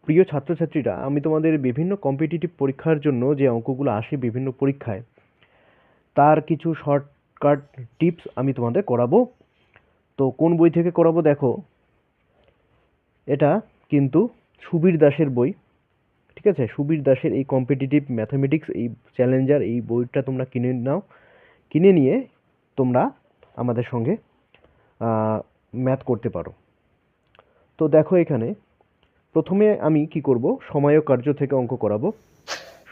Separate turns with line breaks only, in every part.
প্রিয় ছাত্রছাত্রীরা, আমি তোমাদের বিভিন্ন কম্পিটিটিভ পরীক্ষার জন্য যে অঙ্কগুলো আসে বিভিন্ন পরীক্ষায়, তার কিছু শর্টকাট টিপস আমি তোমাদের করাবো। তো কোন বই থেকে করাবো দেখো, এটা কিন্তু সুবীর দাসের বই। ঠিক আছে, সুবীর দাসের এই কম্পিটিটিভ ম্যাথামেটিক্স, এই চ্যালেঞ্জার, এই বইটা তোমরা কিনে নাও। কিনে নিয়ে তোমরা আমাদের সঙ্গে ম্যাথ করতে পারো। তো দেখো, এখানে প্রথমে আমি কি করব, সময় ও কার্য থেকে অঙ্ক করাবো।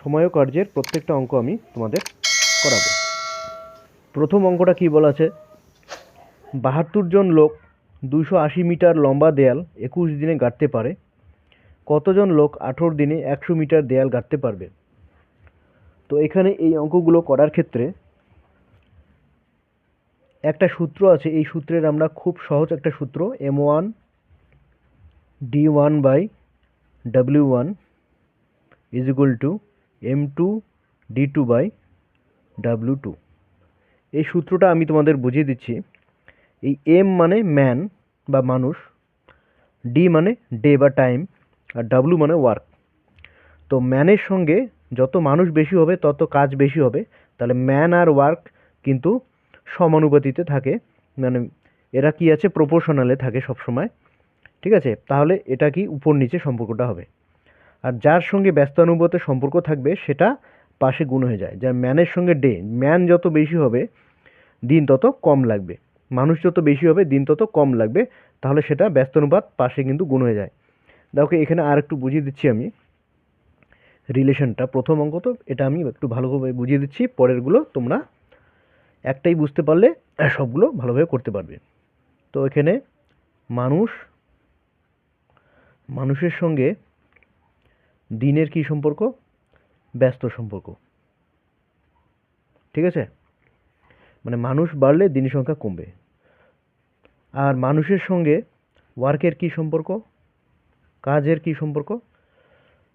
সময় ও কার্যের প্রত্যেকটা অঙ্ক আমি তোমাদের করাবো। প্রথম অঙ্কটা কি বলা আছে, ৭২ জন লোক ২৮০ মিটার লম্বা দেয়াল ২১ দিনে গাঁথতে পারে। কতজন লোক ১৮ দিনে ১০০ মিটার দেয়াল গাঁথতে পারবে? তো এখানে এই অঙ্কগুলো করার ক্ষেত্রে একটা সূত্র আছে। এই সূত্রের আমরা খুব সহজ একটা সূত্র, M1 D1 by W1 is equal to M2 D2 by W2। এই সূত্রটা আমি তোমাদের বুঝিয়ে দিচ্ছি। এই এম মানে ম্যান বা মানুষ, ডি মানে ডে বা টাইম, আর ডাব্লু মানে ওয়ার্ক। তো ম্যানের সঙ্গে যত মানুষ বেশি হবে তত কাজ বেশি হবে। তাহলে ম্যান আর ওয়ার্ক কিন্তু সমানুপাতিতে থাকে, মানে এরা কি আছে, প্রপোর্শনালে থাকে সবসময়। ঠিক আছে, তাহলে এটা কি উপর নিচে সম্পর্কটা হবে। আর যার সঙ্গে ব্যস্তানুপাতে সম্পর্ক থাকবে সেটা পাশে গুণ হয়ে যায়। যার ম্যানের সঙ্গে ডে, ম্যান যত বেশি হবে দিন তত কম লাগবে, মানুষ যত বেশি হবে দিন তত কম লাগবে, তাহলে সেটা ব্যস্তানুপাত পাশে কিন্তু গুণ হয়ে যায়। দেখো এখানে আর একটু বুঝিয়ে দিচ্ছি আমি রিলেশনটা। প্রথম অঙ্ক তো এটা আমি একটু ভালোভাবে বুঝিয়ে দিচ্ছি, পরেরগুলো তোমরা একটাই বুঝতে পারলে সবগুলো ভালোভাবে করতে পারবে। তো এখানে মানুষের সঙ্গে দিনের কি সম্পর্ক, ব্যস্ত সম্পর্ক। ঠিক আছে, মানে মানুষ বাড়লে দিনের সংখ্যা কমবে। আর মানুষের সঙ্গে ওয়ার্কের কি সম্পর্ক, কাজের কি সম্পর্ক,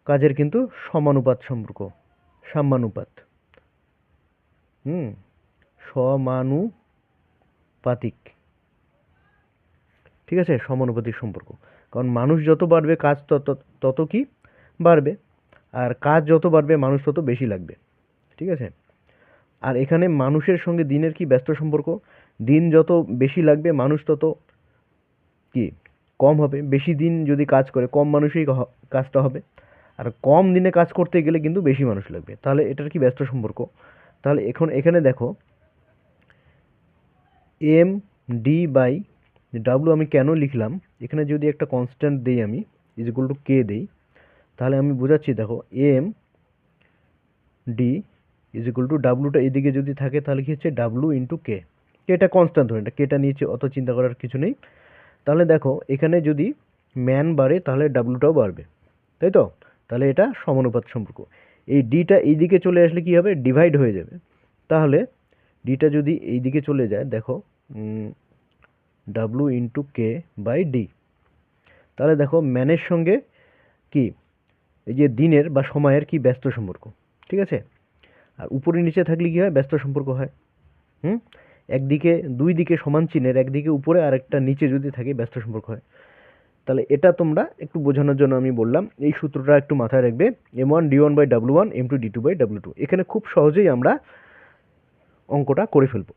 কাজের কিন্তু সমানুপাত সম্পর্ক, সাম্যানুপাত। সমানুপাতিক। ঠিক আছে, সমানুপাতিক সম্পর্ক। কারণ মানুষ যত বাড়বে কাজ তত তত কি বাড়বে, আর কাজ যত বাড়বে মানুষ তত বেশি লাগবে। ঠিক আছে, আর এখানে মানুষের সঙ্গে দিনের কি ব্যস্ত সম্পর্ক, দিন যত বেশি লাগবে মানুষ তত কি কম হবে। বেশি দিন যদি কাজ করে কম মানুষই কাজটা হবে, আর কম দিনে কাজ করতে গেলে কিন্তু বেশি মানুষ লাগবে। তাহলে এটার কি ব্যস্ত সম্পর্ক। তাহলে এখন এখানে দেখো, এম ডি বাই ডাব্লু আমি কেন লিখলাম, এখানে যদি একটা কনস্ট্যান্ট দিই আমি, ইজ ইকুয়াল টু কে দিই, তাহলে আমি বোঝাচ্ছি। দেখো M D is equal to ডাব্লুটা এদিকে যদি থাকে তাহলে কি হচ্ছে ডাব্লু ইন্টু কে। কেটা কনস্ট্যান্ট ধরে, কেটা নিচে অত চিন্তা করার কিছু নেই। তাহলে দেখো এখানে যদি ম্যান বাড়ে তাহলে ডাব্লুটাও বাড়বে, তাই তো? তাহলে এটা সমানুপাত সম্পর্ক। এই ডিটা এই দিকে চলে আসলে কি হবে, ডিভাইড হয়ে যাবে। তাহলে ডিটা যদি এই দিকে চলে যায়, দেখো W into K by D. তাহলে দেখো ম্যানের সঙ্গে কি, এই যে দিনের বা সময়ের কি ব্যস্ত সম্পর্ক। ঠিক আছে, আর উপরে নিচে থাকলে কি হয়, ব্যস্ত সম্পর্ক হয়। হুম, একদিকে দুই দিকে সমান চিহ্নের, একদিকে উপরে আর একটা নিচে যদি থাকে ব্যস্ত সম্পর্ক হয়। তাহলে এটা তোমরা একটু বোঝানোর জন্য আমি বললাম, এই সূত্রটা একটু মাথায় রাখবে। M1 D1 by W1 M2 D2 by W2। এখানে খুব সহজেই আমরা অঙ্কটা করে ফেলবো।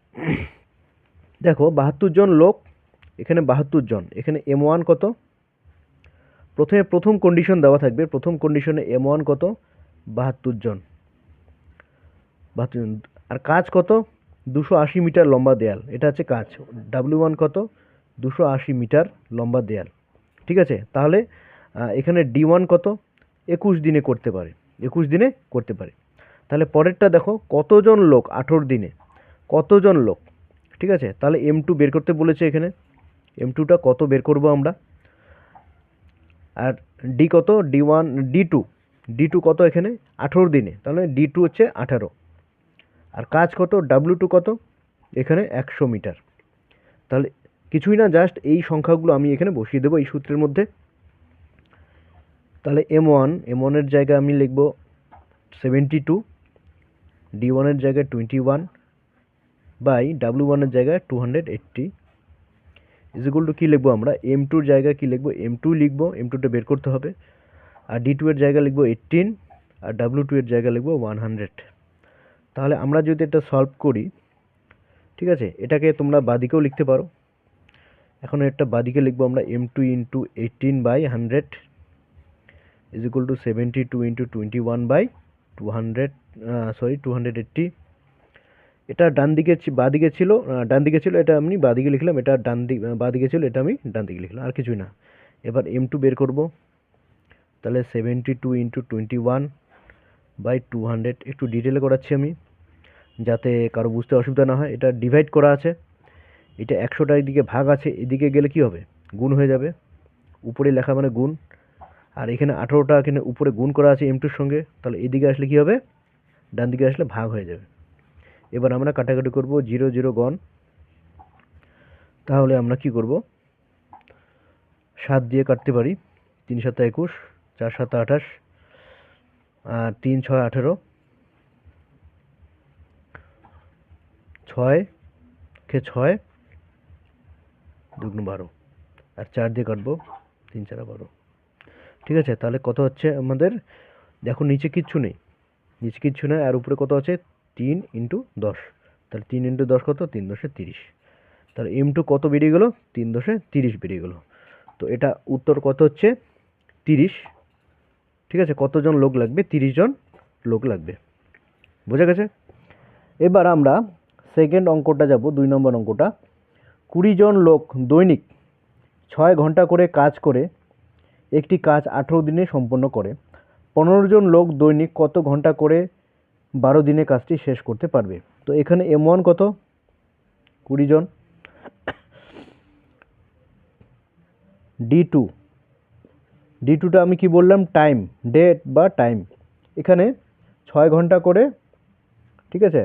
দেখো ৭২ জন লোক, এখানে ৭২ জন, এখানে M1 কত, প্রথম কন্ডিশন দেওয়া থাকবে। প্রথম কন্ডিশনে M1 কত, ৭২ জন, ৭২ জন। আর কাজ কত, ২৮০ মিটার লম্বা দেয়াল, এটা হচ্ছে কাজ। W1 কত, ২৮০ মিটার লম্বা দেয়াল। ঠিক আছে, তাহলে এখানে D1 কত, ২১ দিনে করতে পারে, ২১ দিনে করতে পারে। তাহলে পরেরটা দেখো, কতজন লোক ১৮ দিনে, কতজন লোক। ঠিক আছে, তাহলে M2 বের করতে বলেছে এখানে। M2টা কত বের করব আমরা, আর ডি কত, D1 D2 কত এখানে ১৮ দিনে, তাহলে D2 হচ্ছে ১৮। আর কাজ কত, W2 কত এখানে ১০০ মিটার। তাহলে কিছুই না, জাস্ট এই সংখ্যাগুলো আমি এখানে বসিয়ে দেবো এই সূত্রের মধ্যে। তাহলে M1 এর জায়গায় আমি লিখব 72, D1 এর জায়গায় 21 বাই W1 এর জায়গায় 280 ইজ ইকুয়াল টু কী লিখবো আমরা, M2 এর জায়গায় কী লিখবো, M2 লিখবো, M2টা বের করতে হবে। আর D2 এর জায়গায় লিখবো 18 আর W2 এর জায়গায় লিখবো 100। তাহলে আমরা যদি এটা সলভ করি, ঠিক আছে, এটাকে তোমরা বাদিকেও লিখতে পারো। এখন এটা বাদিকে লিখবো আমরা m2 into 18/100 is equal two 72 into 21/280। এটা বাদিকে ছিল, এটা আমি বাদিকে লিখলাম, এটা বাদিকে ছিল, এটা আমি ডান দিকে লিখলাম, আর কিছুই না। এবার m2 বের করব, তাহলে 72 ইন্টু 21/200। একটু ডিটেলে করাচ্ছি আমি যাতে কারো বুঝতে অসুবিধা না হয়। এটা ডিভাইড করা আছে, এটা 100টা এদিকে ভাগ আছে, এদিকে গেলে কি হবে, গুণ হয়ে যাবে। উপরে লেখা মানে গুণ, আর এখানে 18টা এখানে উপরে গুণ করা আছে m2 এর সঙ্গে, তাহলে এদিকে আসলে কি হবে, ডান দিকে আসলে ভাগ হয়ে যাবে। এবার আমরা কাটাকাটি করব, 0 0 গণ। তাহলে আমরা কি করব, 7 দিয়ে কাটতে পারি, 3 7 21, 4 7 28, আর 3 6 18, 6 কে 6 2 12, আর 4 দিয়ে কাটবো, 3 4 12। ঠিক আছে, তাহলে কত হচ্ছে আমাদের, দেখো নিচে কিচ্ছু নেই, আর উপরে কত আছে, 3 ইন্টু 10। তাহলে 3 ইন্টু 10 কত, 3 10 30। তাহলে m2 কত বেরিয়ে গেল, 3 10 30 বেরিয়ে গেল। তো এটা উত্তর কত হচ্ছে, 30। ঠিক আছে, কতজন লোক লাগবে, 30 জন লোক লাগবে। বোঝা গেছে? এবার আমরা সেকেন্ড অঙ্কটা যাব, 2 নম্বর অঙ্কটা। 20 জন লোক দৈনিক 6 ঘন্টা করে কাজ করে একটি কাজ 18 দিনে সম্পন্ন করে। 15 জন লোক দৈনিক কত ঘন্টা করে 12 দিনে কাজটি শেষ করতে পারবে? তো এখানে m1 কত, 20 জন, D2টা আমি কি বললাম, টাইম, ডেট বা টাইম। এখানে 6 ঘন্টা করে, ঠিক আছে,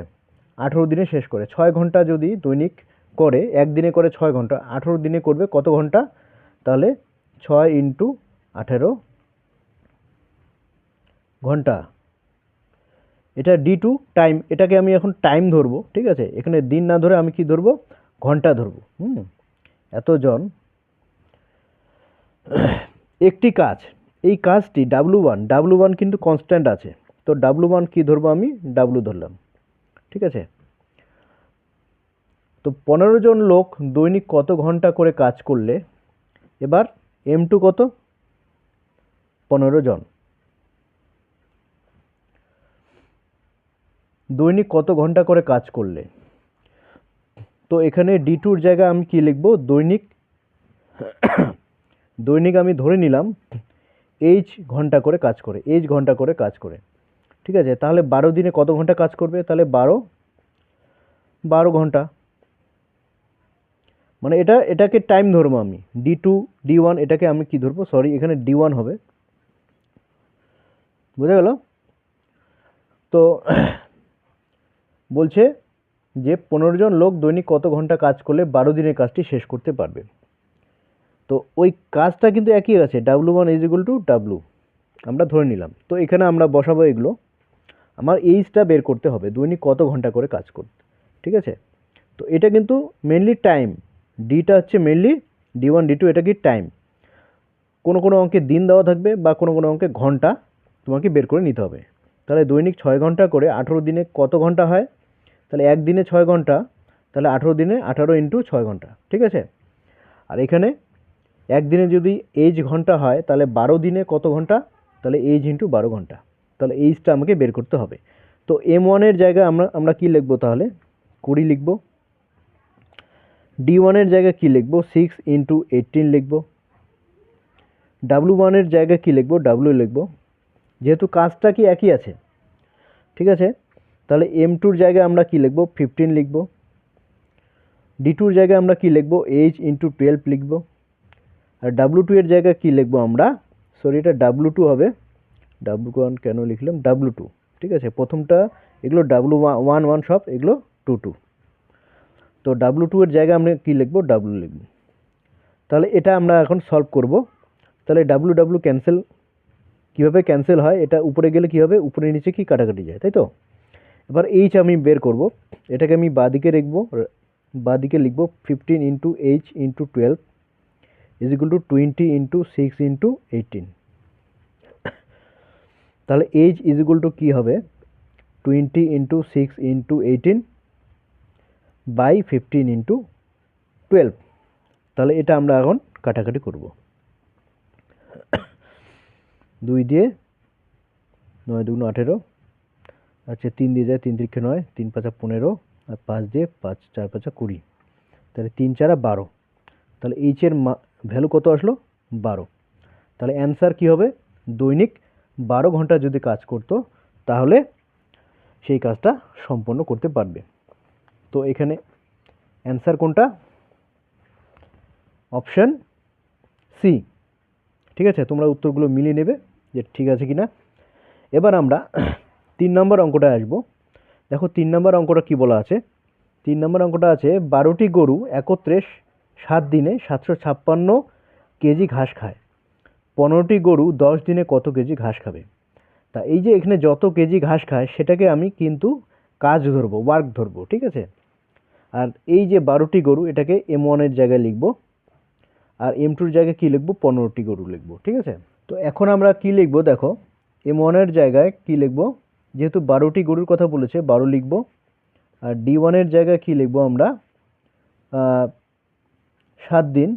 18 দিনে শেষ করে। 6 ঘন্টা যদি দৈনিক করে, একদিনে করে 6 ঘন্টা, 18 দিনে করবে কত ঘন্টা, তাহলে 6 ইন্টু 18 ঘন্টা। এটা D2 টাইম, এটাকে আমি এখন টাইম ধরবো। ঠিক আছে, এখানে দিন না ধরে আমি কি ধরবো, ঘন্টা ধরবো। এতজন একটি কাজ, এই কাজটি W1 কিন্তু কনস্ট্যান্ট আছে, তো W1 কি ধরবো, আমি W ধরলাম। ঠিক আছে, তো 15 জন লোক দৈনিক কত ঘন্টা করে কাজ করলে, এবার m2 কত, 15 জন দৈনিক কত ঘন্টা করে কাজ করলে। তো এখানে D2-র জায়গায় আমি কি লিখবো, দৈনিক আমি ধরে নিলাম h ঘন্টা করে কাজ করে, ঠিক আছে। তাহলে 12 দিনে কত ঘন্টা কাজ করবে, তাহলে 12 ঘন্টা, মানে এটাকে টাইম ধরবো আমি। D2 D1 এটাকে আমি কি ধরবো, সরি এখানে D1 হবে। বুঝা গেল? তো বলছে যে 15 জন লোক দৈনিক কত ঘন্টা কাজ করলে 12 দিনের কাজটি শেষ করতে পারবে। তো ওই কাজটা কিন্তু একই আছে, W1 is equal two W আমরা ধরে নিলাম। তো এখানে আমরা বসাবো এগুলো, আমার এইচটা বের করতে হবে, দৈনিক কত ঘন্টা করে কাজ করতে। ঠিক আছে, তো এটা কিন্তু মেনলি টাইম, ডিটা হচ্ছে মেনলি D1 D2, এটা কি টাইম। কোনো কোনো অঙ্কে দিন দেওয়া থাকবে বা কোনো কোনো অঙ্কে ঘন্টা তোমাকে বের করে নিতে হবে। তাহলে দৈনিক 6 ঘন্টা করে 18 দিনে কত ঘন্টা হয়, তাহলে একদিনে 6 ঘন্টা, তাহলে 18 দিনে 18 ইন্টু 6 ঘন্টা। ঠিক আছে, আর এখানে একদিনে যদি এইচ ঘন্টা হয়, তাহলে 12 দিনে কত ঘন্টা, তাহলে এইচ ইন্টু 12 ঘন্টা। তাহলে এইচটা আমাকে বের করতে হবে। তো m1 এর জায়গায় আমরা কি লিখবো, তাহলে 20 লিখবো। D1 এর জায়গায় কি লিখবো, 6 ইন্টু 18 লিখবো। W1 এর জায়গায় কি লিখবো, W লিখবো, যেহেতু কাজটা কি একই আছে। ঠিক আছে, তাহলে m2-র জায়গায় আমরা কি লিখবো, 15 লিখবো। D2-র জায়গায় আমরা কি লিখবো, h ইন্টু 12 লিখবো। আর W2 এর জায়গায় কি লিখবো আমরা, সরি এটা W2 হবে, W1 কেন লিখলাম, W2। ঠিক আছে, প্রথমটা এগুলো W1 সব, এগুলো 2 তো W2 এর জায়গায় আমরা কি লিখবো, W লিখবো। তাহলে এটা আমরা এখন সলভ করব। তাহলে W ক্যান্সেল, কীভাবে ক্যান্সেল হয়, এটা উপরে গেলে কী হবে, উপরে নিচে কি কাটাকাটি যায়, তাই তো। এবার এইচ আমি বের করব, এটাকে আমি বাদিকে লিখবো 15 into H into 12 is equal two 20 into 6 into 18। তাহলে এইচ ইজ ইকুয়াল টু কী হবে 20 ইন্টু 6 ইন্টু 18 বাই 15 ইন্টু 12। তাহলে এটা আমরা এখন কাটাকাটি করব। 2 দিয়ে 9 2 18, আচ্ছা 3 দিয়ে যায় 3 3 9, 3 5 15, আর 5 দিয়ে 5 4 5 20, তাহলে 3 4 12। তাহলে এইচ এর ভ্যালু কত আসলো 12। তাহলে অ্যান্সার কী হবে, দৈনিক 12 ঘন্টা যদি কাজ করতো তাহলে সেই কাজটা সম্পন্ন করতে পারবে। তো এখানে অ্যান্সার কোনটা, অপশান সি। ঠিক আছে, তোমরা উত্তরগুলো মিলিয়ে নেবে যে ঠিক আছে কিনা। এবার আমরা 3 নম্বর অঙ্কটায় আসবো। দেখো 3 নম্বর অঙ্কটা কি বলা আছে। 3 নম্বর অঙ্কটা আছে 12টি গরু একত্রে 7 দিনে 756 কেজি ঘাস খায়, 15টি গরু 10 দিনে কত কেজি ঘাস খাবে। তা এই যে এখানে যত কেজি ঘাস খায় সেটাকে আমি কিন্তু কাজ ধরবো, ওয়ার্ক ধরবো, ঠিক আছে। আর এই যে 12টি গরু এটাকে M1 এর জায়গায় লিখবো, আর M2 এর জায়গায় কি লিখবো, 15টি গরু লিখবো, ঠিক আছে। তো এখন আমরা কি লিখবো, দেখো M1 এর জায়গায় কি লিখবো, যেহেতু 12টি গরুর কথা বলেছে 12 লিখবো, আর D1 এর জায়গায় কি লিখবো আমরা 7 দিন,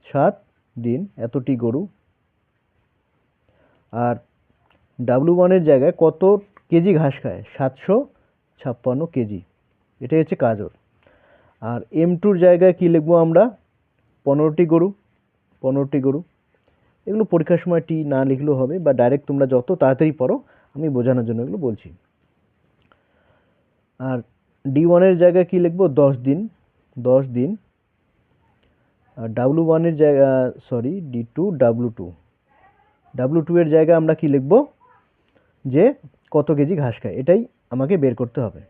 7 দিন এতটি গরু, আর W1 এর জায়গায় কত কেজি ঘাস খায় 756 কেজি, এটাই হচ্ছে কাজ ওর। আর M2 এর জায়গায় কি লিখবো আমরা 15টি গরু, 15টি গরু। এগুলো পরীক্ষার সময় টি না লিখলেও হবে, বা ডাইরেক্ট তোমরা যত তাড়াতাড়ি পড়ো আমি বোঝানোর জন্য এগুলো বলছি। আর D1 এর জায়গায় কি লিখবো 10 দিন, 10 দিন। আর W1 এর জায়গা সরি D2 W2, W2 এর জায়গায় আমরা কি লিখবো যে কত কেজি ঘাস খায়, এটাই আমাকে বের করতে হবে।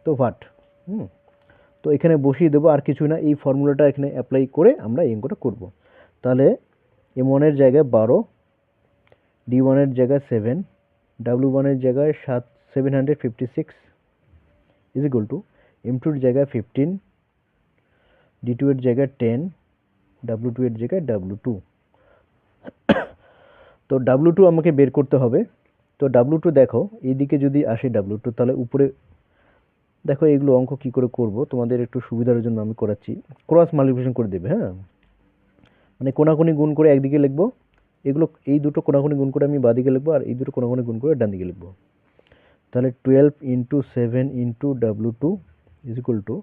তো হোয়াট, তো এখানে বসিয়ে দেবো, আর কিছু না, এই ফর্মুলাটা এখানে অ্যাপ্লাই করে আমরা এই অঙ্কটা করবো। তাহলে M1 এর জায়গায় 12, D1 এর জায়গায় 7, W1 এর জায়গায় 756 ইজ ইকুয়াল টু M2 এর জায়গায় 15, D2 এর জায়গায় 10, W2 এর জায়গায় W2। তো W2 আমাকে বের করতে হবে। তো W2 দেখো এইদিকে যদি আসে W2, তাহলে উপরে দেখো এগুলো অঙ্ক কি করে করব তোমাদের একটু সুবিধার জন্য আমি করাচ্ছি, ক্রস মাল্টিপ্লিকেশন করে দেবে, হ্যাঁ, মানে কোনাকুনি গুণ করে একদিকে লিখবো, এগুলো এই দুটো কোনাকুনি গুণ করে আমি বাঁদিকে লিখবো, আর এই দুটো কোনাকুনি গুণ করে ডান দিকে লিখবো। তাহলে 12 into 7 into W2 is equal two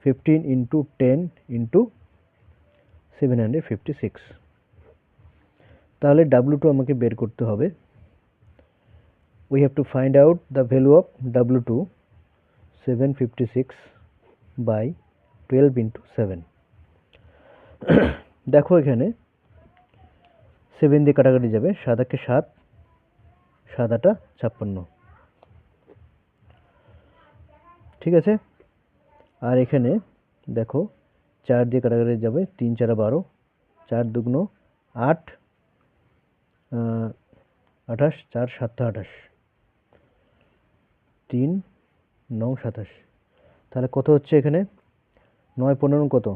15 into 10 into 756। তাহলে W2 আমাকে বের করতে হবে। we have to find out the value of W2, 756 by 12 into 7। দেখো এখানে 7 দিয়ে কাটাকাটি যাবে, 7 একে 7, 7 আটা 56, ঠিক আছে। আর এখানে দেখো 4 দিয়ে কাটাকাটি যাবে, 3 4 12, 4 দুগুণ 8, 28, 4 7 28, 3 9 27। তাহলে কত হচ্ছে এখানে 9 15 কত,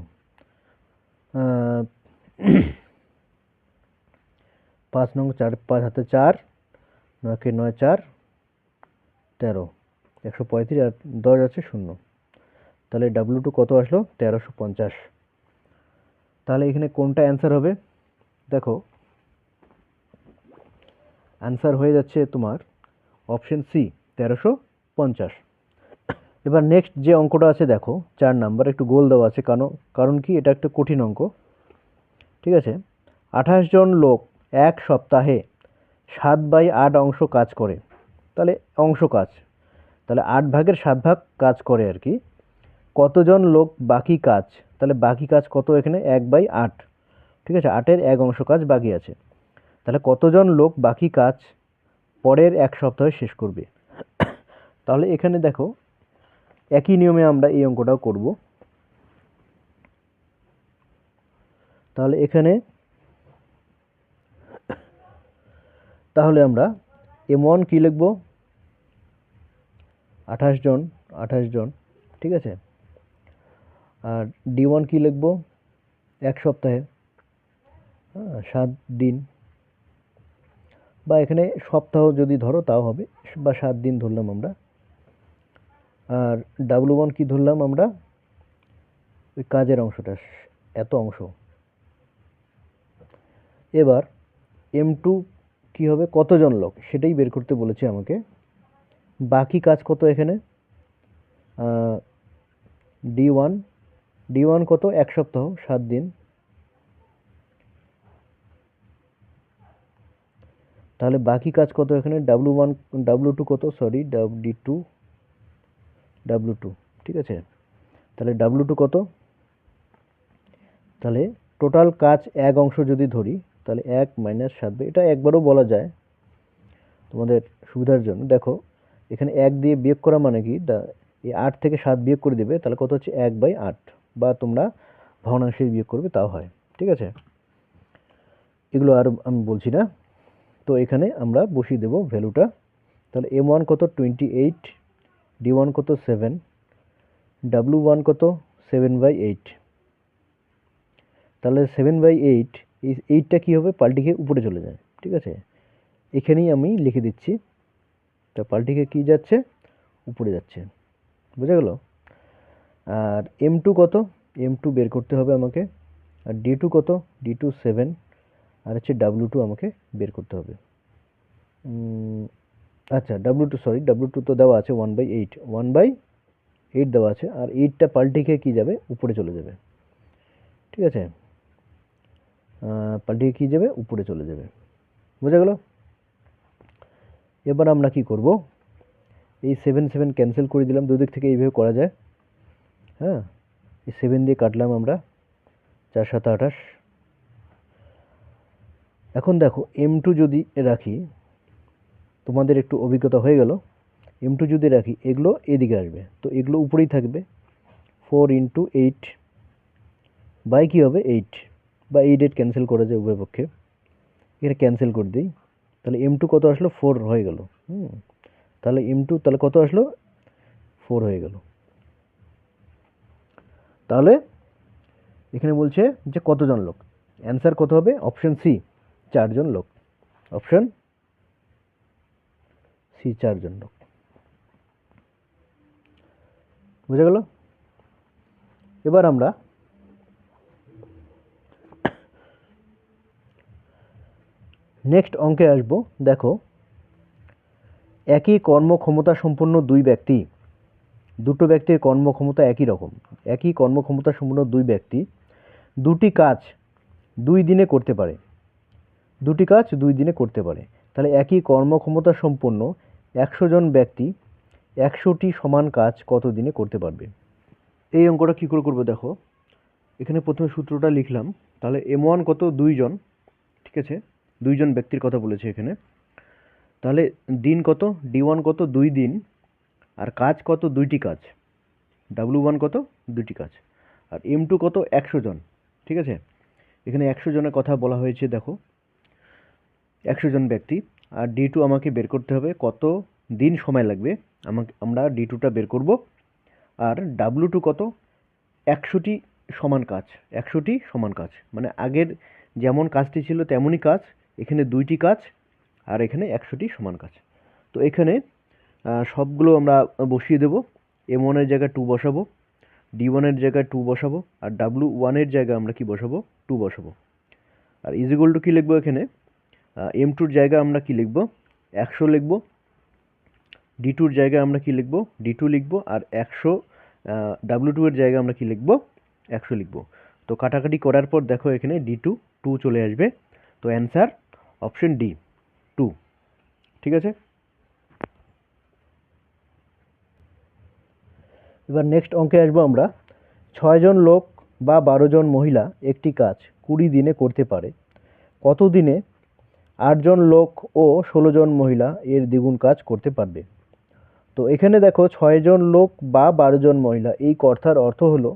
5 9 4 5 হাতে 4, 9 কে 9 4 13, 135, আর 10 আছে 0। তাহলে W2 কত আসলো 1350। তাহলে এখানে কোনটা অ্যান্সার হবে, দেখো অ্যান্সার হয়ে যাচ্ছে তোমার অপশন সি 1350। এবার নেক্সট যে অঙ্কটা আছে দেখো 4 নাম্বার, একটু গোল দেওয়া আছে, কারণ কি এটা একটা কঠিন অঙ্ক, ঠিক আছে। 28 জন লোক এক সপ্তাহে 7/8 অংশ কাজ করে, তাহলে অংশ কাজ, তাহলে 8 ভাগের 7 ভাগ কাজ করে আর কি। কতজন লোক বাকি কাজ, তাহলে বাকি কাজ কত এখানে 1/8, ঠিক আছে, 8-এর 1 অংশ কাজ বাকি আছে। তাহলে কতজন লোক বাকি কাজ পরের 1 সপ্তাহে শেষ করবে। তাহলে এখানে দেখো একই নিয়মে আমরা এই অঙ্কটাও করব। তাহলে এখানে তাহলে আমরা M1 কি লিখব 28 জন, 28 জন, ঠিক আছে। আর D1 কি লিখব 1 সপ্তাহে, 7 দিন। বা এখানে সপ্তাহ যদি ধরো তাও হবে, বা 7 দিন ধরলাম আমরা। আর W1 কি ধরলাম আমরা, ওই কাজের অংশটা, এত অংশ। এবার M2 কি হবে, কতজন লোক সেটাই বের করতে বলেছে আমাকে। বাকি কাজ কত এখানে, D1, D1 কত, 1 সপ্তাহ 7 দিন। তাহলে বাকি কাজ কত এখানে, W1, W2 কত, সরি D2, W2, ঠিক আছে। তাহলে W2 কত, তাহলে টোটাল কাজ এক অংশ যদি ধরি, তাহলে 1 - 7, এটা একবারও বলা যায় তোমাদের সুবিধার জন্য। দেখো এখানে 1 দিয়ে বিয়োগ করা মানে কি, এই 8 থেকে 7 বিয়োগ করে দেবে, তাহলে কত হচ্ছে 1/8, বা তোমরা ভগ্নাংশে বিয়োগ করবে তাও হয়, ঠিক আছে। এগুলো আর আমি বলছি না। তো এখানে আমরা বসিয়ে দেব ভ্যালুটা। তাহলে M1 কত 28, D1 কত 7, W1 কত 7/8। তাহলে 7/8, এই 8টা কী হবে, পাল্টি খেয়ে উপরে চলে যায়, ঠিক আছে। এখানেই আমি লিখে দিচ্ছি, তা পাল্টি খেয়ে কী যাচ্ছে, উপরে যাচ্ছে, বোঝা গেল। আর M2 কত, M2 বের করতে হবে আমাকে। আর D2 কত, D2 7, আর হচ্ছে W2 আমাকে বের করতে হবে। আচ্ছা W2, সরি W2 তো দেওয়া আছে 1/8, 1/8 দেওয়া আছে, আর 8টা পাল্টি খেয়ে কী যাবে, উপরে চলে যাবে, ঠিক আছে। পাল্টি খেয়ে কী যাবে, উপরে চলে যাবে, বোঝা গেল। এবার আমরা কি করব, এই 7 7 ক্যান্সেল করে দিলাম, দুদিক থেকে এইভাবে করা যায়। হ্যাঁ, এই 7 দিয়ে কাটলাম আমরা, 4 7 28। এখন দেখো M2 যদি রাখি, তোমাদের একটু অভিজ্ঞতা হয়ে গেল। M2 যদি রাখি, এগুলো এদিকে আসবে, তো এগুলো উপরেই থাকবে। 4 × 8 বাই কী হবে 8, বা 8 ক্যান্সেল করা যায় উভয় পক্ষে, এখানে ক্যান্সেল করে দিই। তাহলে M2 কত আসলো, 4 হয়ে গেল। তাহলে M2 তাহলে কত আসলো, 4 হয়ে গেল। তাহলে এখানে বলছে যে কতজন লোক, অ্যান্সার কত হবে, অপশন সি 4 জন লোক, অপশন সি 4 জন লোক, বুঝা গেল। এবার আমরা নেক্সট অঙ্কে আসব। দেখো একই কর্মক্ষমতা সম্পন্ন দুটো ব্যক্তির কর্মক্ষমতা একই রকম। একই কর্মক্ষমতা সম্পন্ন দুই ব্যক্তি দুটি কাজ 2 দিনে করতে পারে, তাহলে একই কর্মক্ষমতা সম্পন্ন 100 জন ব্যক্তি 100টি সমান কাজ কত দিনে করতে পারবে। এই অঙ্কটা কী করে করবো, দেখো এখানে প্রথমে সূত্রটা লিখলাম। তাহলে M1 কত, 2 জন, ঠিক আছে, 2 জন ব্যক্তির কথা বলেছে এখানে। তাহলে দিন কত, D1 কত, 2 দিন, আর কাজ কত, 2টি কাজ, W1 কত, 2টি কাজ, আর M2 কত, 100 জন, ঠিক আছে। এখানে 100 জনের কথা বলা হয়েছে, দেখো 100 জন ব্যক্তি। আর D2 আমাকে বের করতে হবে কত দিন সময় লাগবে, আমরা D2টা বের করব। আর W2 কত, 100টি সমান কাজ, 100টি সমান কাজ, মানে আগের যেমন কাজটি ছিল তেমনই কাজ, এখানে 2টি কাজ, আর এখানে 100টি সমান কাজ। তো এখানে সবগুলো আমরা বসিয়ে দেব। M1 এর জায়গায় 2 বসাবো, D1 এর জায়গায় 2 বসাবো, আর W1 এর জায়গায় আমরা কি বসাবো, 2 বসাবো। আর ইজ ইকুয়াল টু কী লিখবো এখানে, M2 র জায়গায় আমরা কি লিখবো, 100 লিখবো। D2 র জায়গায় আমরা কি লিখবো, D2 লিখবো। আর 100 W2 এর জায়গায় আমরা কি লিখবো, 100 লিখবো। তো কাটাকাটি করার পর দেখো এখানে D2 2 চলে আসবে। তো অ্যান্সার অপশন ডি 2, ঠিক আছে। এবার নেক্সট অঙ্কে আসবো আমরা। 6 জন লোক বা 12 জন মহিলা একটি কাজ 20 দিনে করতে পারে, কত দিনে 8 জন লোক ও 16 জন মহিলা এর দ্বিগুণ কাজ করতে পারবে। তো এখানে দেখো 6 জন লোক বা 12 জন মহিলা, এই কথার অর্থ হলো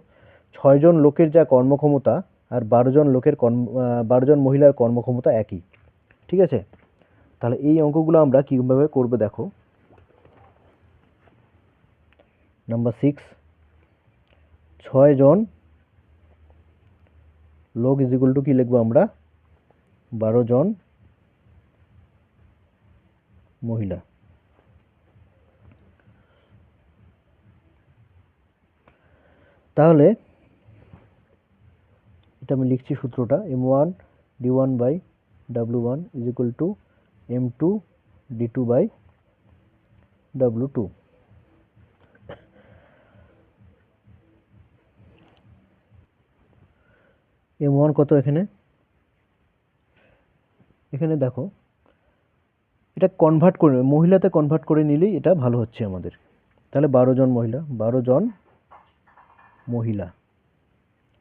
6 জন লোকের যা কর্মক্ষমতা আর 12 জন লোকের 12 জন মহিলার কর্মক্ষমতা একই, ঠিক আছে। তাহলে এই অঙ্কগুলো আমরা কীভাবে করবো, দেখো নাম্বার 6, 6 জন লোক ইজ ইকুয়াল টু কী লিখবো আমরা, 12 জন মহিলা। তাহলে এটা আমি লিখছি সূত্রটা, m1 d1 by w1 is equal to m2 d2 by w2। m1 কত এখানে, এখানে দেখো এটা কনভার্ট করে মহিলাতে কনভার্ট করে নিলেই এটা ভালো হচ্ছে আমাদের। তাহলে 12 জন মহিলা, 12 জন মহিলা,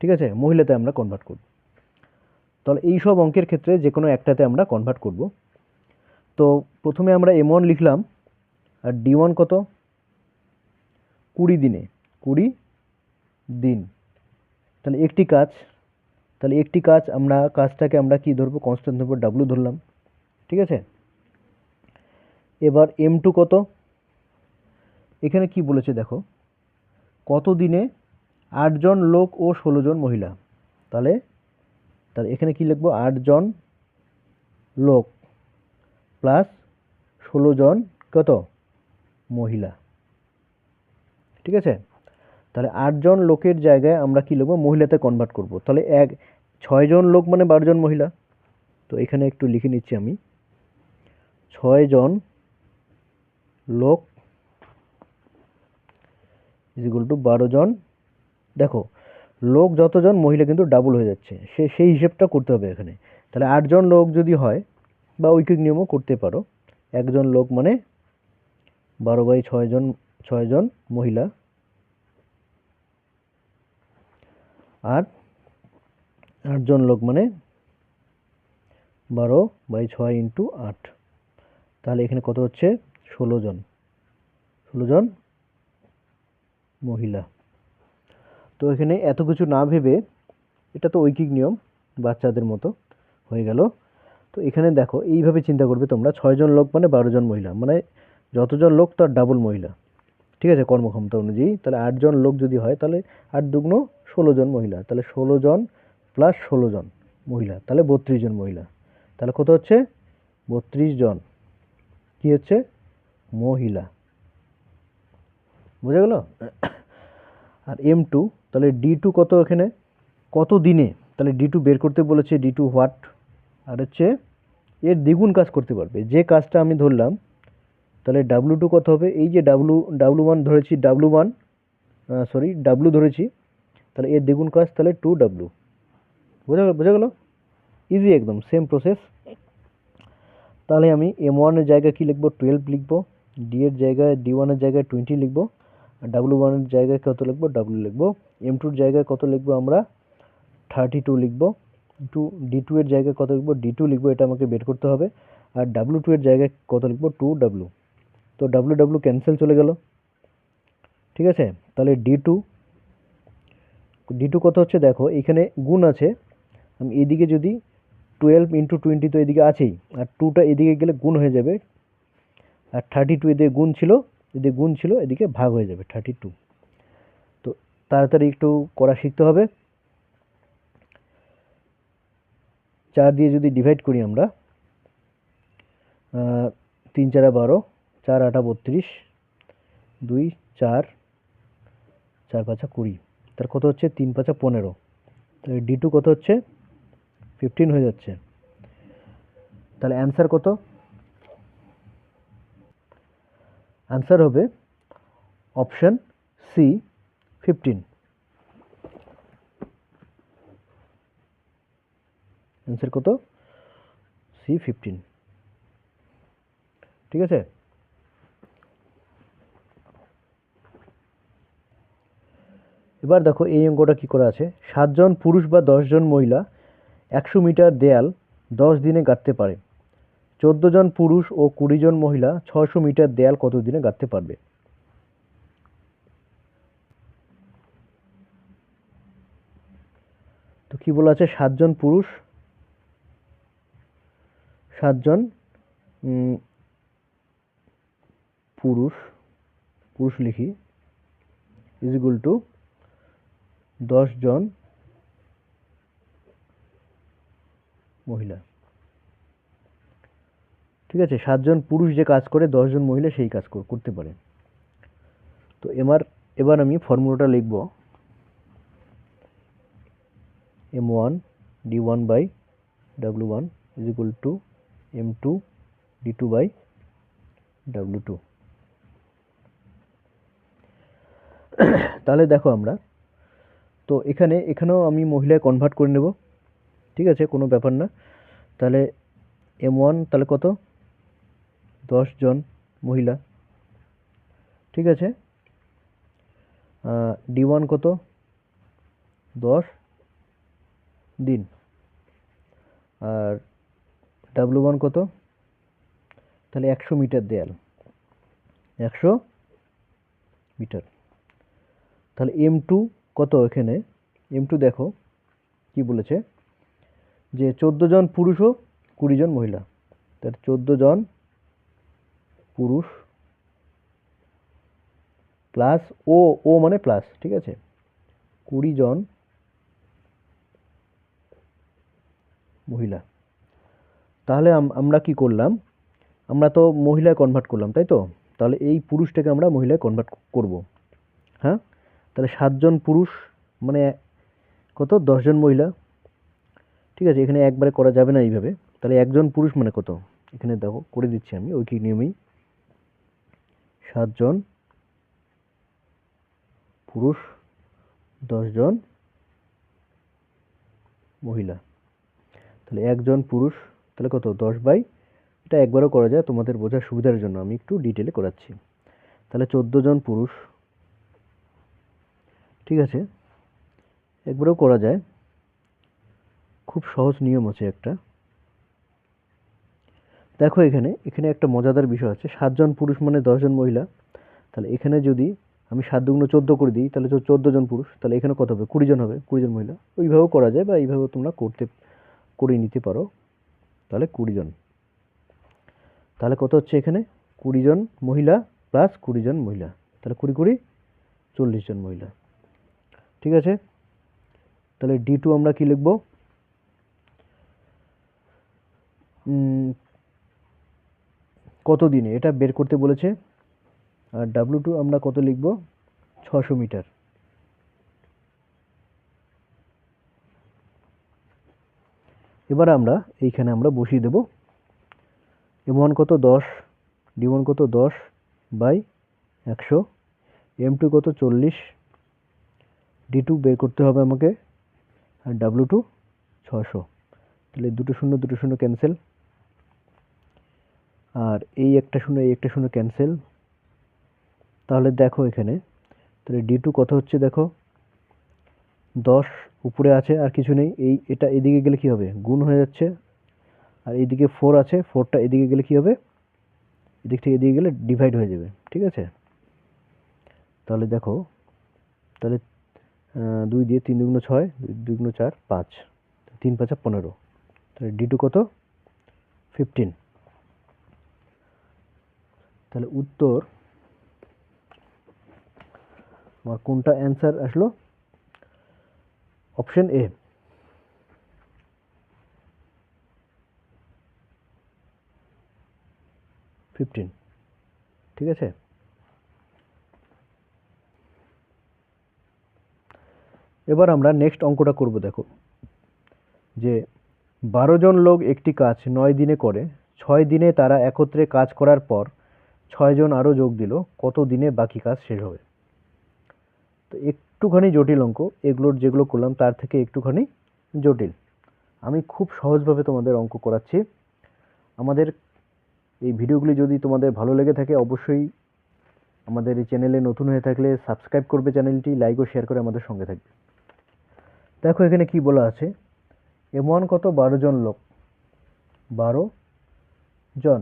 ঠিক আছে, মহিলাতে আমরা কনভার্ট করব। তাহলে এই সব অঙ্কের ক্ষেত্রে যে কোনো একটাতে আমরা কনভার্ট করব। তো প্রথমে আমরা m1 লিখলাম, আর d1 কত, 20 দিনে, 20 দিন। তাহলে একটি কাজ আমরা কাজটাকে আমরা কি ধরবো, কনস্ট্যান্ট ধরবো, w ধরলাম, ঠিক আছে। এবার m2 কত, এখানে কি বলেছে দেখো, কত দিনে 8 জন লোক ও 16 জন মহিলা। তাহলে এখানে কি লিখবো, 8 জন লোক প্লাস 16 জন কত মহিলা, ঠিক আছে। তাহলে 8 জন লোকের জায়গায় আমরা কি লিখবো, মহিলাতে কনভার্ট করব। তাহলে 6 জন লোক মানে 12 জন মহিলা। তো এখানে একটু লিখে নিচ্ছি আমি, 6 জন লোক ইজ ইকুয়াল টু 12 জন। দেখো লোক যতজন, মহিলা কিন্তু ডাবল হয়ে যাচ্ছে, সেই হিসেবটা করতে হবে এখানে। তাহলে 8 জন লোক যদি হয়, বা ঐকিক নিয়মও করতে পারো, একজন লোক মানে 12/6 জন, 6 জন মহিলা, আর 8 জন লোক মানে 12/6 ইন্টু 8। তাহলে এখানে কত হচ্ছে, 16 জন, 16 জন মহিলা। তো এখানে এত কিছু না ভেবে, এটা তো ঐকিক নিয়ম, বাচ্চাদের মতো হয়ে গেল। তো এখানে দেখো এইভাবে চিন্তা করবে তোমরা, 6 জন লোক মানে 12 জন মহিলা, মানে যতজন লোক তার ডাবল মহিলা, ঠিক আছে, কর্মক্ষমতা অনুযায়ী। তাহলে 8 জন লোক যদি হয়, তাহলে 8 দুগুণ 16 জন মহিলা, তাহলে 16 জন প্লাস 16 জন মহিলা, তাহলে 32 জন মহিলা। তাহলে কত হচ্ছে, 32 জন কি হচ্ছে, মহিলা। বুঝা গেল। আর m2, তাহলে d2 কত, এখানে কত দিনে, তাহলে d2 বের করতে বলেছে, d2 হোয়াট, আর হচ্ছে এর দ্বিগুণ কাজ করতে পারবে যে কাজটা আমি ধরলাম। তাহলে w2 কত হবে, এই যে w1 ধরেছি, w ধরেছি, তাহলে এর দ্বিগুণ কাজ, তাহলে 2w। বোঝা গেল, ইজি একদম, সেম প্রসেস। তাহলে আমি m1 এর জায়গায় কি লিখবো, 12 লিখবো, d এর জায়গায়, d1 এর জায়গায় 20 লিখবো, আর w1 এর জায়গায় কত লিখবো, w লিখবো। m2 এর জায়গায় কত লিখবো আমরা, 32 লিখবো। d2 এর জায়গায় কত লিখবো, d2 লিখবো, এটা আমাকে বের করতে হবে। আর w2 এর জায়গায় কত লিখবো, 2w। তো w ক্যান্সেল চলে গেল, ঠিক আছে। তাহলে d2 কত হচ্ছে, দেখো এখানে গুণ আছে, আমি এদিকে যদি 12 ইন্টু 20, তো এদিকে আছেই, আর 2টা এদিকে গেলে গুণ হয়ে যাবে, আর 32 এদিকে গুণ ছিল, এদিকে ভাগ হয়ে যাবে 32। তো তাড়াতাড়ি একটু করা শিখতে হবে। 4 দিয়ে যদি ডিভাইড করি আমরা, 3 4 12, 4 8 32, 2 4, 4 5 20, তার কত হচ্ছে, 3 5 15। তাহলে d2 কত হচ্ছে, 15 হয়ে যাচ্ছে। তাহলে অ্যান্সার কত, অ্যান্সার হবে অপশন সি, 15। অ্যান্সার কত, সি 15, ঠিক আছে। এবার দেখো এই অঙ্কটা কি করা আছে, 7 জন পুরুষ বা 10 জন মহিলা 100 মিটার দেয়াল 10 দিনে গাঁথতে পারে। 14 জন পুরুষ ও 20 জন মহিলা 600 মিটার দেয়াল কত দিনে গাঁথতে পারবে। তো কি বলা আছে, 7 জন পুরুষ, 7 জন পুরুষ লিখি, ইজ ইকুয়াল টু 10 জন মহিলা। ঠিক আছে, 7জন পুরুষ যে কাজ করে 10জন মহিলা সেই কাজ করতে পারে। তো এবার আমি ফর্মুলাটা লিখব, m1 d1 by w1 is equal to m2 d2 by w2। তাহলে দেখো আমরা তো এখানেও আমি মহিলায় কনভার্ট করে নেব, ঠিক আছে, কোনো ব্যাপার না। তাহলে m1 তাহলে কত, 10জন মহিলা, ঠিক আছে। d1 কত, 10 দিন। আর w1 কত, তাহলে 100 মিটার দেয়াল, 100 মিটার। তাহলে m2 কত, এখানে m2 দেখো কি বলেছে, যে 14জন পুরুষ ও 20জন মহিলা। তাহলে 14জন পুরুষ প্লাস ও মানে প্লাস, ঠিক আছে, 20জন মহিলা। তাহলে আমরা কি করলাম, আমরা তো মহিলায় কনভার্ট করলাম, তাই তো। তাহলে এই পুরুষটাকে আমরা মহিলায় কনভার্ট করব। হ্যাঁ, তাহলে 7জন পুরুষ মানে কত, 10জন মহিলা, ঠিক আছে। এখানে একবারে করা যাবে না এইভাবে। তাহলে 1জন পুরুষ মানে কত, এখানে দেখো করে দিচ্ছি আমি ওই কি নিয়মেই, 7জন পুরুষ 10জন মহিলা। তাহলে 1জন পুরুষ তাহলে কত, 10 বাই, এটা একবারও করা যায়, তোমাদের বোঝার সুবিধার জন্য আমি একটু ডিটেলে করাচ্ছি। তাহলে 14জন পুরুষ, ঠিক আছে, একবারও করা যায়, খুব সহজ নিয়ম আছে একটা। দেখো এখানে একটা মজাদার বিষয় আছে, 7জন পুরুষ মানে 10জন মহিলা। তাহলে এখানে যদি আমি 7 দুগুণ 14 করে দিই, তাহলে 14জন পুরুষ, তাহলে এখানে কত হবে, 20জন হবে, 20জন মহিলা। ওইভাবেও করা যায় বা এইভাবেও তোমরা করে নিতে পারো। তাহলে 20জন, তাহলে কত হচ্ছে এখানে, 20জন মহিলা প্লাস 20জন মহিলা, তাহলে 20 40জন মহিলা, ঠিক আছে। তাহলে D2 আমরা কি লিখব, কত দিনে এটা বের করতে বলেছে। আর W2 আমরা কত লিখব, 600 মিটার। এবার আমরা এইখানে আমরা বসিয়ে দেব, m1 কত 10, d1 কত 10 বাই 100, m2 কত 40, d2 বের করতে হবে আমাকে, আর W2 600। তাহলে দুটো শূন্য ক্যান্সেল, আর এই একটা শূন্য ক্যান্সেল। তাহলে দেখো এখানে, তাহলে D2 কত হচ্ছে দেখো, 10 উপরে আছে আর কিছু নেই, এটা এদিকে গেলে কি হবে, গুণ হয়ে যাচ্ছে। আর এইদিকে 4 আছে, 4টা এদিকে গেলে কি হবে, এদিক থেকে এদিকে গেলে ডিভাইড হয়ে যাবে, ঠিক আছে। তাহলে দেখো, তাহলে 2 দিয়ে 3 দুগুণ 6, 2 দুগুণ 4, 5, 3 5 15। তাহলে D2 কত, 15। তাহলে উত্তর আমার কোনটা অ্যান্সার আসলো, অপশন এ, 15, ঠিক আছে। এবার আমরা নেক্সট অঙ্কটা করব। দেখো যে 12 জন লোক একটি কাজ 9 দিনে করে, 6 দিনে তারা একত্রে কাজ করার পর 6 জন আরও যোগ দিল, কত দিনে বাকি কাজ শেষ হবে। তো একটুখানি জটিল অঙ্ক, এগুলোর যেগুলো করলাম তার থেকে একটুখানি জটিল। আমি খুব সহজভাবে তোমাদের অঙ্ক করাচ্ছি। আমাদের এই ভিডিওগুলি যদি তোমাদের ভালো লেগে থাকে, অবশ্যই আমাদের এই চ্যানেলে নতুন হয়ে থাকলে সাবস্ক্রাইব করবে চ্যানেলটি, লাইক ও শেয়ার করে আমাদের সঙ্গে থাকবে। দেখো এখানে কি বলা আছে, m1 কত, 12 জন লোক, 12 জন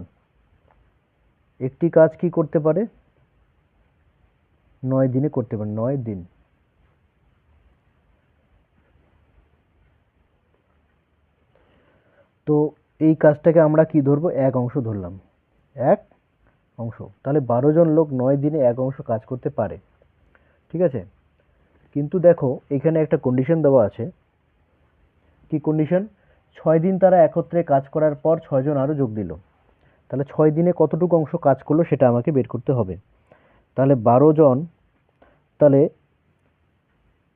একটি কাজ কি করতে পারে, 9 দিনে করতে পারে, 9 দিন। তো এই কাজটাকে আমরা কি ধরবো, এক অংশ ধরলাম, এক অংশ। তাহলে 12 জন লোক 9 দিনে এক অংশ কাজ করতে পারে, ঠিক আছে। কিন্তু দেখো এখানে একটা কন্ডিশন দেওয়া আছে, কি কন্ডিশন, 6 দিন তারা একত্রে কাজ করার পর 6 জন আরও যোগ দিল। তাহলে 6 দিনে কতটুকু অংশ কাজ করলো সেটা আমাকে বের করতে হবে। তাহলে 12 জন, তাহলে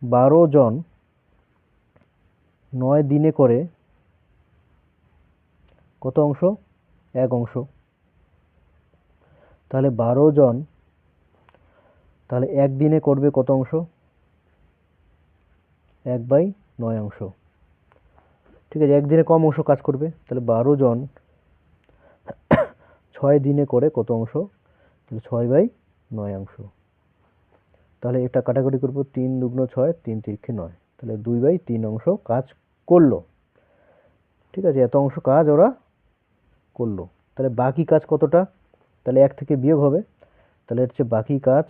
12 জন 9 দিনে করে কত অংশ? 1 অংশ। তাহলে 12 জন তাহলে 1 দিনে করবে কত অংশ? 1/9 অংশ। ঠিক আছে, 1 দিনে কম অংশ কাজ করবে। তাহলে 12 জন 6 দিনে করে কত অংশ? তাহলে 6/9 অংশ। তাহলে এটা কাটাকুটি করবো, 3 দুগুণ 6, 3 তিরিক্ষে 9, তাহলে 2/3 অংশ কাজ করলো। ঠিক আছে, এত অংশ কাজ ওরা করলো। তাহলে বাকি কাজ কতটা? তাহলে 1 থেকে বিয়োগ হবে, তাহলে হচ্ছে বাকি কাজ।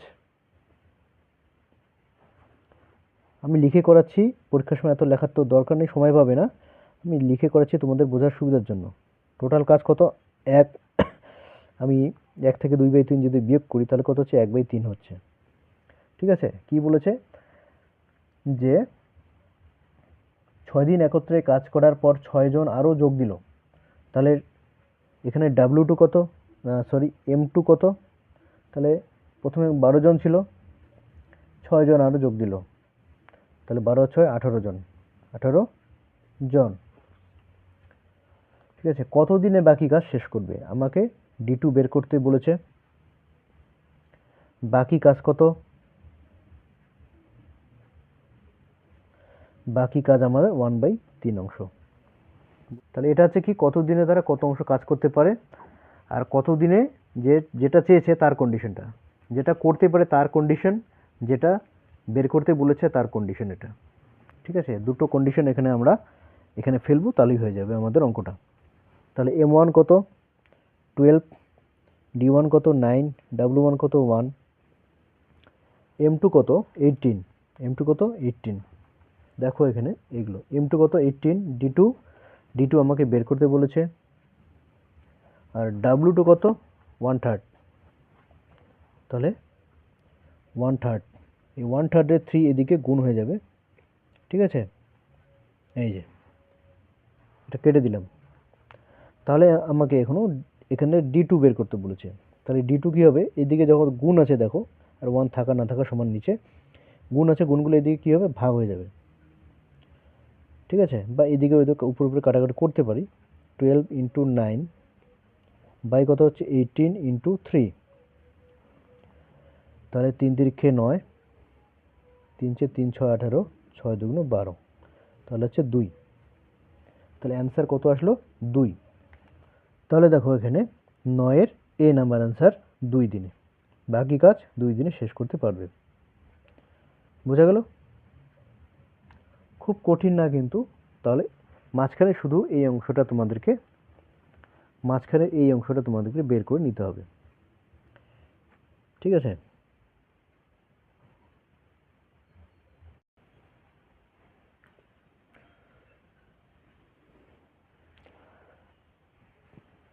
আমি লিখে করাচ্ছি, পরীক্ষার সময় এত লেখার তো দরকার নেই, সময় পাবে না। আমি লিখে করাচ্ছি তোমাদের বোঝার সুবিধার জন্য। টোটাল কাজ কত? 1। আমি 1 থেকে 2/3 যদি বিয়োগ করি তাহলে কত হচ্ছে? 1/3 হচ্ছে। ঠিক আছে, কি বলেছে? যে 6 দিন একত্রে কাজ করার পর 6 জন আরও যোগ দিল। তাহলে এখানে W2 কত? সরি, M2 কত? তাহলে প্রথমে 12 জন ছিল, 6 জন আরও যোগ দিল, তাহলে 12 6 18 জন, 18 জন। ঠিক আছে, কত দিনে বাকি কাজ শেষ করবে? আমাকে D2 বের করতে বলেছে। বাকি কাজ কত? বাকি কাজ আমাদের 1/3 অংশ। তাহলে এটা হচ্ছে কি, কত দিনে তারা কত অংশ কাজ করতে পারে, আর কত দিনে যেটা চেয়েছে তার কন্ডিশনটা, যেটা করতে পারে তার কন্ডিশন, যেটা বের করতে বলেছে তার কন্ডিশন এটা। ঠিক আছে, দুটো কন্ডিশন আমরা এখানে ফেলবো, তাহলেই হয়ে যাবে আমাদের অঙ্কটা। তাহলে M1 কত? 12, D1 কত? 9, W1 কত? 1, M2 কত? 18, M2 কত? 18। দেখো এখানে এগুলো, M2 কত? 18, D2 আমাকে বের করতে বলেছে, আর W2 কত? 1/3। তাহলে 1/3, এই 1/3 এর 3 এদিকে গুণ হয়ে যাবে। ঠিক আছে, এই যে এটা কেটে দিলাম। তাহলে আমাকে এখানে D2 বের করতে বলেছে। তাহলে D2 কি হবে? এদিকে যখন গুণ আছে দেখো, আর 1 থাকা না থাকা সমান, নিচে গুণ আছে, গুণগুলো এদিকে কি হবে? ভাগ হয়ে যাবে। ঠিক আছে, বা এদিকে ওইদিকে উপর উপরে কাটাকাটি করতে পারি। 12 ইন্টু 9 বাই কত হচ্ছে? 18 ইন্টু 3, তাহলে 3 তিরিক্ষে 9, 3 3 6 18, 6 দুগুণ 12, তাহলে হচ্ছে 2। তাহলে অ্যান্সার কত আসলো? 2। তাহলে দেখো এখানে 9 এর A নাম্বার অ্যান্সার 2 দিনে। বাকি কাজ 2 দিনে শেষ করতে পারবে। বোঝা গেল? খুব কঠিন না কিন্তু। তাহলে মাঝখানে শুধু এই অংশটা তোমাদেরকে বের করে নিতে হবে। ঠিক আছে,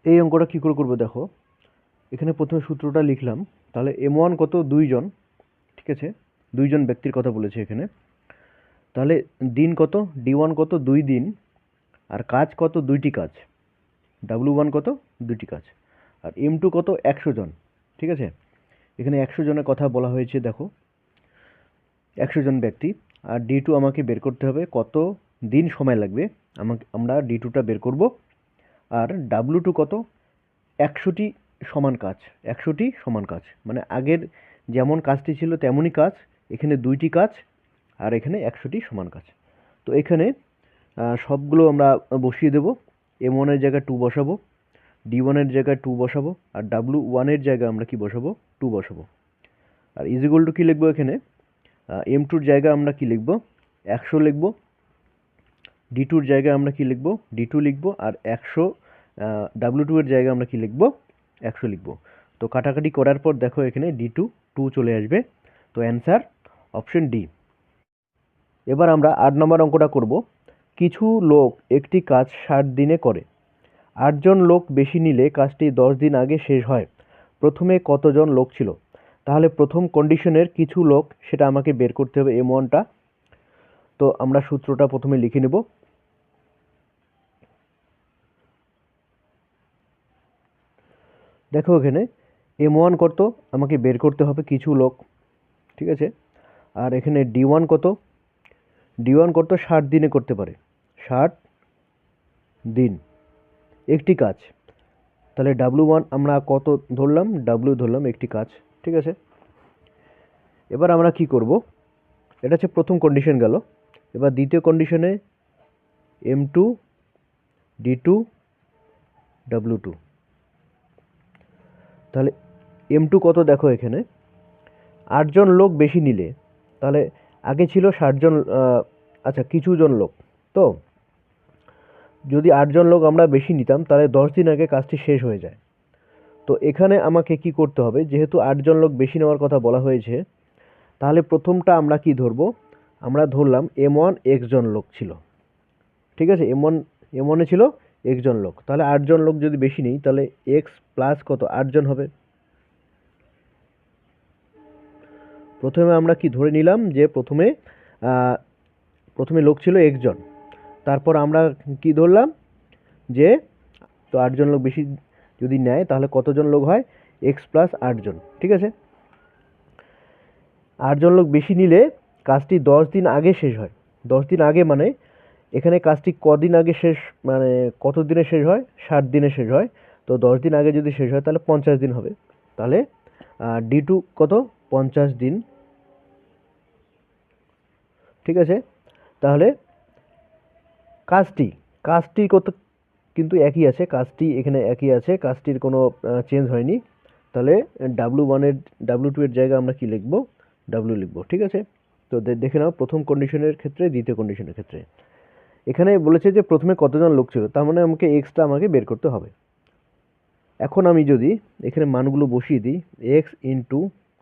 এই অঙ্কটা কি করে করবো দেখো। এখানে প্রথমে সূত্রটা লিখলাম। তাহলে M1 কত? 2 জন। ঠিক আছে, 2 জন ব্যক্তির কথা বলেছে এখানে। তাহলে দিন কত? D1 কত? 2 দিন। আর কাজ কত? 2টি কাজ। W1 কত? 2টি কাজ। আর M2 কত? 100 জন। ঠিক আছে, এখানে 100 জনের কথা বলা হয়েছে দেখো, 100 জন ব্যক্তি। আর D2 আমাকে বের করতে হবে কত দিন সময় লাগবে। আমরা D2টা বের করব। আর W2 কত? 100টি সমান কাজ। 100টি সমান কাজ মানে আগের যেমন কাজটি ছিল তেমনই কাজ, এখানে 2টি কাজ, আর এখানে 100টি সমান কাজ। তো এখানে সবগুলো আমরা বসিয়ে দেব। M1 এর জায়গায় 2 বসাবো, D1 এর জায়গায় 2 বসাবো, আর W1 এর জায়গায় আমরা কি বসাবো? 2 বসাবো। আর ইজ ইকুয়াল টু কি লিখবো এখানে? M2 র জায়গায় আমরা কি লিখবো? 100 লিখবো। D2 র জায়গায় আমরা কি লিখবো? D2 লিখবো। আর 100 W2 এর জায়গায় আমরা কি লিখবো? 100 লিখবো। তো কাটাকাটি করার পর দেখো এখানে D2 2 চলে আসবে। তো অ্যান্সার অপশন ডি। এবার আমরা 8 নম্বর অঙ্কটা করব। কিছু লোক একটি কাজ 60 দিনে করে। 8 জন লোক বেশি নিলে কাজটি 10 দিন আগে শেষ হয়। প্রথমে কতজন লোক ছিল? তাহলে প্রথম কন্ডিশনের কিছু লোক, সেটা আমাকে বের করতে হবে M1টা। তো আমরা সূত্রটা প্রথমে লিখে নেব। দেখো এখানে M1 কত আমাকে বের করতে হবে কিছু লোক, ঠিক আছে। আর এখানে D1 কত, D1 কত 60 দিনে করতে পারে, 60 দিন একটি কাজ। তাহলে W1 আমরা কত ধরলাম, W ধরলাম একটি কাজ, ঠিক আছে। এবার আমরা কি করব, এটা হচ্ছে প্রথম কন্ডিশন গেল। এবার দ্বিতীয় কন্ডিশনে M2 D2 W2, তাহলে M2 কত দেখো এখানে 8 জন লোক বেশি নিলে, তাহলে আগে ছিল 60 জন, আচ্ছা কিছু জন লোক, তো যদি 8 জন লোক আমরা বেশি নিতাম তাহলে 10 দিন আগে কাজটি শেষ হয়ে যায়। তো এখানে আমাকে কি করতে হবে, যেহেতু 8 জন লোক বেশি নেওয়ার কথা বলা হয়েছে, তাহলে প্রথমটা আমরা কি ধরবো, আমরা ধরলাম M1 X জন লোক ছিল, ঠিক আছে। M1 এ ছিল X জন লোক, তাহলে 8 জন লোক যদি বেশি নিই তাহলে X প্লাস কত 8 জন হবে। প্রথমে আমরা কি ধরে নিলাম যে প্রথমে লোক ছিল X জন, তারপর আমরা কি ধরলাম যে তো 8 জন লোক বেশি যদি নেয় তাহলে কতজন লোক হয়, X প্লাস 8 জন, ঠিক আছে। 8 জন লোক বেশি নিলে কাজটি 10 দিন আগে শেষ হয়। 10 দিন আগে মানে এখানে কাজটি কদিন আগে শেষ, মানে কত দিনে শেষ হয়, 60 দিনে শেষ হয়। তো 10 দিন আগে যদি শেষ হয় তাহলে 50 দিন হবে। তাহলে D2 কত 50 দিন, ঠিক আছে। তাহলে কাজটি কাজটি কত কিন্তু একই আছে, কাজটি এখানে একই আছে, কাজটির কোনো চেঞ্জ হয়নি। তাহলে W2 এর জায়গায় আমরা কি লিখব, W লিখব, ঠিক আছে। তো দেখে নাও প্রথম কন্ডিশনের ক্ষেত্রে দ্বিতীয় কন্ডিশনের ক্ষেত্রে এখানে বলেছে যে প্রথমে কতজন লোক ছিল, তার মানে এক্সটা আমাকে বের করতে হবে। এখন আমি যদি এখানে মানগুলো বসিয়ে দিই, x into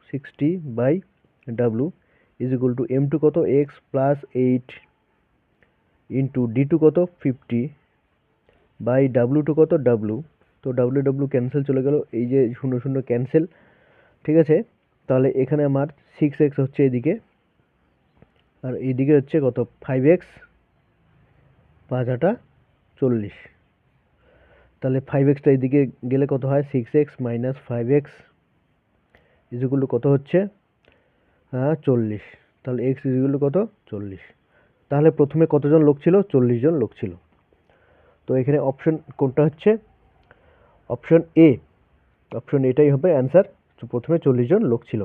60/W is equal to M2 কত এক্স প্লাস 8 ইন্টু D2 কত 50/W2 কত W। তো W ক্যান্সেল চলে গেল, এই যে শূন্য শূন্য ক্যান্সেল, ঠিক আছে। তাহলে এখানে আমার 6x হচ্ছে এদিকে, আর এইদিকে হচ্ছে কত 5x, 5 40। তাহলে 5xটা এদিকে গেলে কত হয়, 6x minus 5x is equal two কত হচ্ছে 40। তাহলে x ইজ ইকুয়াল টু কত 40। তাহলে প্রথমে কতজন লোক ছিল, 40 জন লোক ছিল। তো এখানে অপশন কোনটা হচ্ছে, অপশন এটাই হবে অ্যান্সার। প্রথমে 40 জন লোক ছিল।